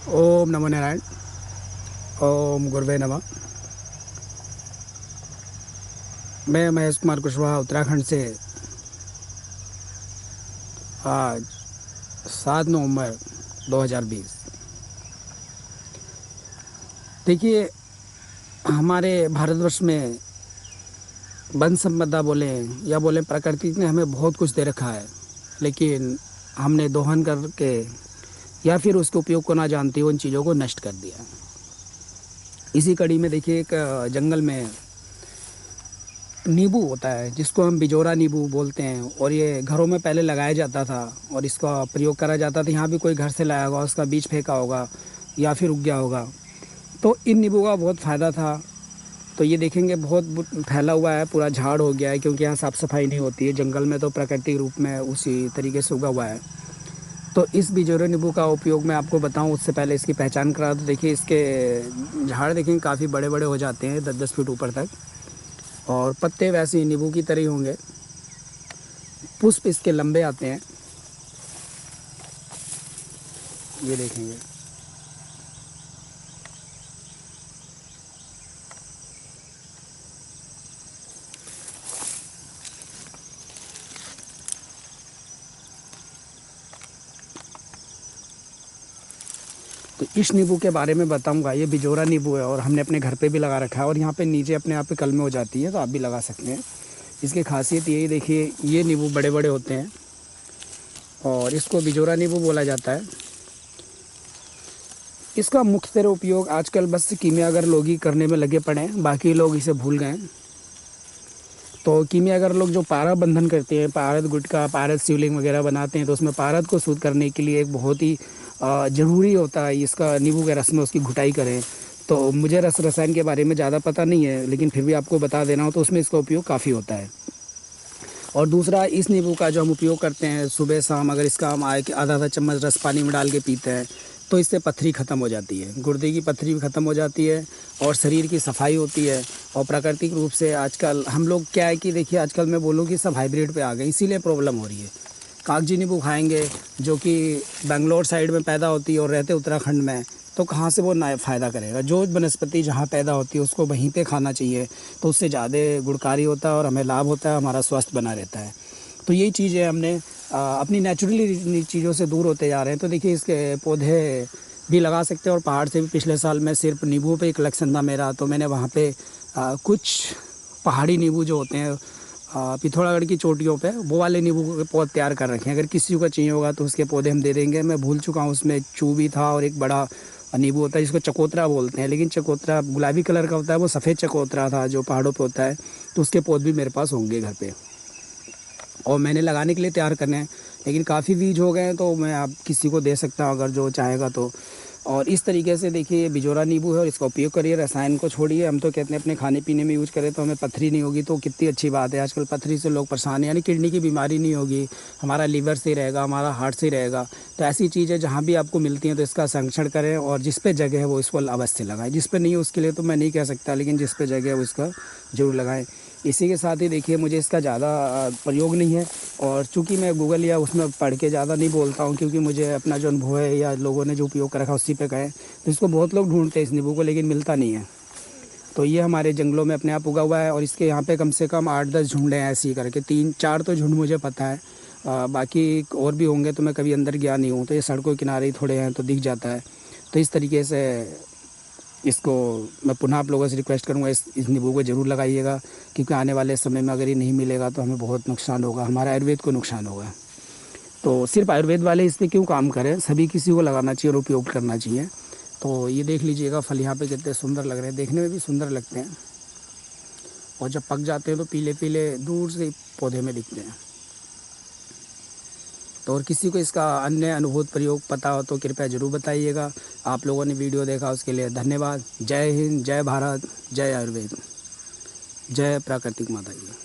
ओम नमो नारायण। ओम गुरुवे नमः। मैं महेश कुमार कुशवाहा उत्तराखंड से आज 7 नवंबर 2020। देखिए, हमारे भारतवर्ष में वन संपदा बोले या बोले प्रकृति ने हमें बहुत कुछ दे रखा है, लेकिन हमने दोहन करके या फिर उसके उपयोग को ना जानते हुए उन चीज़ों को नष्ट कर दिया। इसी कड़ी में देखिए, एक जंगल में नींबू होता है जिसको हम बिजोरा नींबू बोलते हैं, और ये घरों में पहले लगाया जाता था और इसका प्रयोग करा जाता था। यहाँ भी कोई घर से लाया होगा, उसका बीज फेंका होगा या फिर उग गया होगा। तो इन नींबू का बहुत फ़ायदा था। तो ये देखेंगे बहुत फैला हुआ है, पूरा झाड़ हो गया है, क्योंकि यहाँ साफ़ सफाई नहीं होती है। जंगल में तो प्राकृतिक रूप में उसी तरीके से उगा हुआ है। तो इस बिजोरा नींबू का उपयोग मैं आपको बताऊं उससे पहले इसकी पहचान करा दूं। देखिए, इसके झाड़ देखेंगे काफ़ी बड़े बड़े हो जाते हैं, 10-10 फीट ऊपर तक, और पत्ते वैसे ही नींबू की तरह ही होंगे। पुष्प इसके लंबे आते हैं, ये देखेंगे। तो इस नींबू के बारे में बताऊंगा। ये बिजोरा नींबू है और हमने अपने घर पे भी लगा रखा है, और यहाँ पे नीचे अपने आप पे कलमें हो जाती है, तो आप भी लगा सकते हैं। इसकी खासियत यही देखिए, ये नींबू बड़े बड़े होते हैं और इसको बिजोरा नींबू बोला जाता है। इसका मुख्यतर उपयोग आजकल बस कीमियागर लोग ही करने में लगे पड़े हैं, बाकी लोग इसे भूल गए हैं। तो कीमियागर लोग जो पारा बंधन करते हैं, पारद गुटखा, पारद शिवलिंग वगैरह बनाते हैं, तो उसमें पारद को शुद्ध करने के लिए एक बहुत ही ज़रूरी होता है इसका नींबू के रस में उसकी घुटाई करें। तो मुझे रसायन के बारे में ज़्यादा पता नहीं है, लेकिन फिर भी आपको बता देना हो तो उसमें इसका उपयोग काफ़ी होता है। और दूसरा, इस नींबू का जो हम उपयोग करते हैं सुबह शाम, अगर इसका हम आधा आधा चम्मच रस पानी में डाल के पीते हैं तो इससे पथरी ख़त्म हो जाती है, गुर्दे की पथरी भी ख़त्म हो जाती है और शरीर की सफाई होती है। और प्राकृतिक रूप से आजकल हम लोग क्या है कि देखिए, आजकल मैं बोलूँ कि सब हाइब्रिड पे आ गए, इसीलिए प्रॉब्लम हो रही है। कागजी नींबू खाएंगे जो कि बेंगलोर साइड में पैदा होती है और रहते उत्तराखंड में, तो कहाँ से वो ना फ़ायदा करेगा। जो वनस्पति जहाँ पैदा होती है उसको वहीं पे खाना चाहिए, तो उससे ज़्यादा गुणकारी होता है और हमें लाभ होता है, हमारा स्वास्थ्य बना रहता है। तो यही चीज़ है, हमने अपनी नेचुरली चीज़ों से दूर होते जा रहे हैं। तो देखिए, इसके पौधे भी लगा सकते हैं। और पहाड़ से भी पिछले साल मैं सिर्फ नींबू पे एक कलेक्शन था मेरा, तो मैंने वहाँ पे कुछ पहाड़ी नींबू जो होते हैं पिथौरागढ़ की चोटियों पे, वो वाले नींबू के पौधे तैयार कर रखे हैं। अगर किसी को चाहिए होगा तो उसके पौधे हम दे देंगे। मैं भूल चुका हूँ, उसमें चू भी था और एक बड़ा नींबू होता है जिसको चकोतरा बोलते हैं, लेकिन चकोतरा गुलाबी कलर का होता है, वो सफ़ेद चकोतरा था जो पहाड़ों पे होता है। तो उसके पौधे भी मेरे पास होंगे घर पे, और मैंने लगाने के लिए तैयार करने हैं, लेकिन काफ़ी बीज हो गए हैं, तो मैं आप किसी को दे सकता हूँ अगर जो चाहेगा तो। और इस तरीके से देखिए, ये बिजोरा नींबू है और इसका उपयोग करिए, रसायन को छोड़िए। हम तो कहते हैं अपने खाने पीने में यूज़ करें तो हमें पथरी नहीं होगी, तो कितनी अच्छी बात है। आजकल पथरी से लोग परेशान हैं, यानी किडनी की बीमारी नहीं होगी, हमारा लीवर सही रहेगा, हमारा हार्ट सही रहेगा। तो ऐसी चीज़ें जहाँ भी आपको मिलती हैं तो इसका संरक्षण करें, और जिस पे जगह है वो इसको अवश्य लगाएं। जिस पे नहीं है उसके लिए तो मैं नहीं कह सकता, लेकिन जिस पे जगह है वो इसका ज़रूर लगाएं। इसी के साथ ही देखिए, मुझे इसका ज़्यादा प्रयोग नहीं है, और चूँकि मैं गूगल या उसमें पढ़ के ज़्यादा नहीं बोलता हूँ, क्योंकि मुझे अपना जो अनुभव है या लोगों ने जो उपयोग कर रखा है उसी पे कहें। तो इसको बहुत लोग ढूंढते हैं इस नींबू को, लेकिन मिलता नहीं है। तो ये हमारे जंगलों में अपने आप उगा हुआ है, और इसके यहाँ पे कम से कम 8-10 झुंड हैं ऐसे ही करके। 3-4 तो झुंड मुझे पता है, बाकी और भी होंगे, तो मैं कभी अंदर गया नहीं हूँ। तो ये सड़कों के किनारे ही थोड़े हैं तो दिख जाता है। तो इस तरीके से इसको मैं पुनः आप लोगों से रिक्वेस्ट करूँगा, इस नींबू को ज़रूर लगाइएगा, क्योंकि आने वाले समय में अगर ये नहीं मिलेगा तो हमें बहुत नुकसान होगा, हमारा आयुर्वेद को नुकसान होगा। तो सिर्फ आयुर्वेद वाले इस पर क्यों काम करें, सभी किसी को लगाना चाहिए और उपयोग करना चाहिए। तो ये देख लीजिएगा, फल यहाँ पे कितने सुंदर लग रहे हैं, देखने में भी सुंदर लगते हैं, और जब पक जाते हैं तो पीले पीले दूर से पौधे में दिखते हैं। तो और किसी को इसका अन्य अनुभूत प्रयोग पता हो तो कृपया ज़रूर बताइएगा। आप लोगों ने वीडियो देखा उसके लिए धन्यवाद। जय हिंद, जय भारत, जय आयुर्वेद, जय प्राकृतिक माता जी।